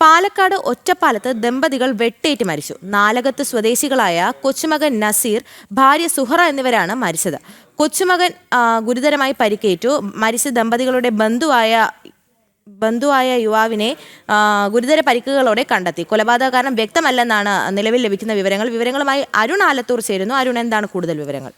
പാലക്കാട് ഒറ്റപ്പാലത്ത് ദമ്പതികൾ വെട്ടേറ്റ് മരിച്ചു. നാലകത്ത് സ്വദേശികളായ കൊച്ചുമകൻ നസീർ, ഭാര്യ സുഹറ എന്നിവരാണ് മരിച്ചത്. കൊച്ചുമകൻ ഗുരുതരമായി പരിക്കേറ്റു. മരിച്ച ദമ്പതികളുടെ ബന്ധുവായ യുവാവിനെ ഗുരുതര പരിക്കുകളോടെ കണ്ടെത്തി. കൊലപാതക കാരണം വ്യക്തമല്ലെന്നാണ് നിലവിൽ ലഭിക്കുന്ന വിവരങ്ങളുമായി അരുൺ ആലത്തൂർ ചേരുന്നു. അരുൺ, എന്താണ് കൂടുതൽ വിവരങ്ങൾ?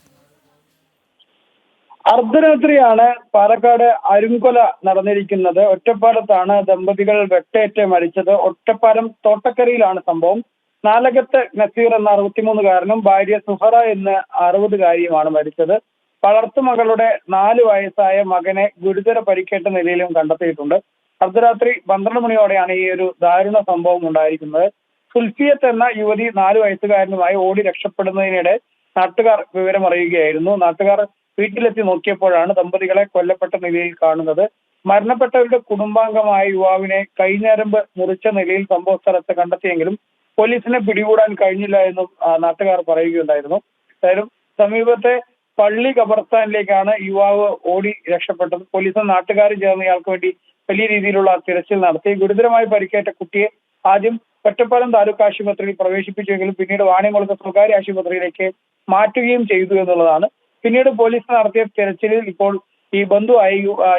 അർദ്ധരാത്രിയാണ് പാലക്കാട് അരുംകൊല നടന്നിരിക്കുന്നത്. ഒറ്റപ്പാലത്താണ് ദമ്പതികൾ വെട്ടേറ്റ് മരിച്ചത്. ഒറ്റപ്പാലം തോട്ടക്കരയിലാണ് സംഭവം. നാലകത്ത് നസീർ എന്ന 63-കാരനും ഭാര്യ സുഹറ എന്ന 60-കാരിയുമാണ് മരിച്ചത്. വളർത്തുമകളുടെ 4 വയസ്സായ മകനെ ഗുരുതര പരിക്കേറ്റ നിലയിലും കണ്ടെത്തിയിട്ടുണ്ട്. അർദ്ധരാത്രി 12 മണിയോടെയാണ് ഈ ഒരു ദാരുണ സംഭവം ഉണ്ടായിരിക്കുന്നത്. സുൽഫിയത്ത് എന്ന യുവതി 4 വയസ്സുകാരനുമായി ഓടി രക്ഷപ്പെടുന്നതിനിടെ നാട്ടുകാർ വിവരമറിയുകയായിരുന്നു. നാട്ടുകാർ വീട്ടിലെത്തി നോക്കിയപ്പോഴാണ് ദമ്പതികളെ കൊല്ലപ്പെട്ട നിലയിൽ കാണുന്നത്. മരണപ്പെട്ടവരുടെ കുടുംബാംഗമായ യുവാവിനെ കൈഞ്ഞരമ്പ് മുറിച്ച നിലയിൽ സംഭവ സ്ഥലത്ത് കണ്ടെത്തിയെങ്കിലും പോലീസിനെ പിടികൂടാൻ കഴിഞ്ഞില്ല എന്നും നാട്ടുകാർ പറയുകയുണ്ടായിരുന്നു. എന്തായാലും സമീപത്തെ പള്ളി ഖബർസ്ഥാനിലേക്കാണ് യുവാവ് ഓടി രക്ഷപ്പെട്ടത്. പോലീസും നാട്ടുകാരും ചേർന്ന് ഇയാൾക്ക് വേണ്ടി വലിയ രീതിയിലുള്ള തിരച്ചിൽ നടത്തി. ഗുരുതരമായി പരിക്കേറ്റ കുട്ടിയെ ആദ്യം ഒറ്റപ്പാലം താലൂക്ക് ആശുപത്രിയിൽ പ്രവേശിപ്പിച്ചെങ്കിലും പിന്നീട് വാണിയംകുളത്ത് സ്വകാര്യ ആശുപത്രിയിലേക്ക് മാറ്റുകയും ചെയ്തു എന്നുള്ളതാണ്. പിന്നീട് പോലീസ് നടത്തിയ തെരച്ചിലിൽ ഇപ്പോൾ ഈ ബന്ധുവായ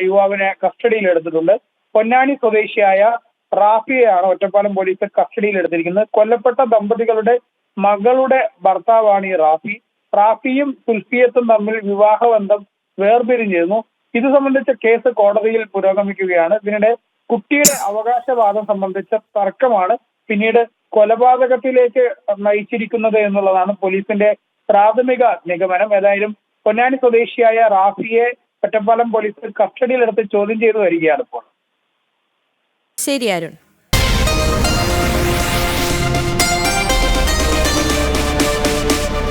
യുവാവിനെ കസ്റ്റഡിയിൽ എടുത്തിട്ടുണ്ട്. പൊന്നാനി സ്വദേശിയായ റാഫിയെയാണ് ഒറ്റപ്പാലം പോലീസ് കസ്റ്റഡിയിൽ എടുത്തിരിക്കുന്നത്. കൊല്ലപ്പെട്ട ദമ്പതികളുടെ മകളുടെ ഭർത്താവാണ് ഈ റാഫി. റാഫിയും സുൽഫിയത്തും തമ്മിൽ വിവാഹബന്ധം വേർപിരിഞ്ഞിരുന്നു. ഇത് സംബന്ധിച്ച കേസ് കോടതിയിൽ പുരോഗമിക്കുകയാണ്. ഇതിനിടെ കുട്ടിയുടെ അവകാശവാദം സംബന്ധിച്ച തർക്കമാണ് പിന്നീട് കൊലപാതകത്തിലേക്ക് നയിച്ചിരിക്കുന്നത് എന്നുള്ളതാണ് പോലീസിന്റെ പ്രാഥമിക നിഗമനം. ഏതായാലും പൊന്നാനി സ്വദേശിയായ റാഫിയെ ഒറ്റപ്പാലം പോലീസ് കസ്റ്റഡിയിലെടുത്ത് ചോദ്യം ചെയ്തു വരികയാണ് ഇപ്പോൾ. ശരി അരുൺ.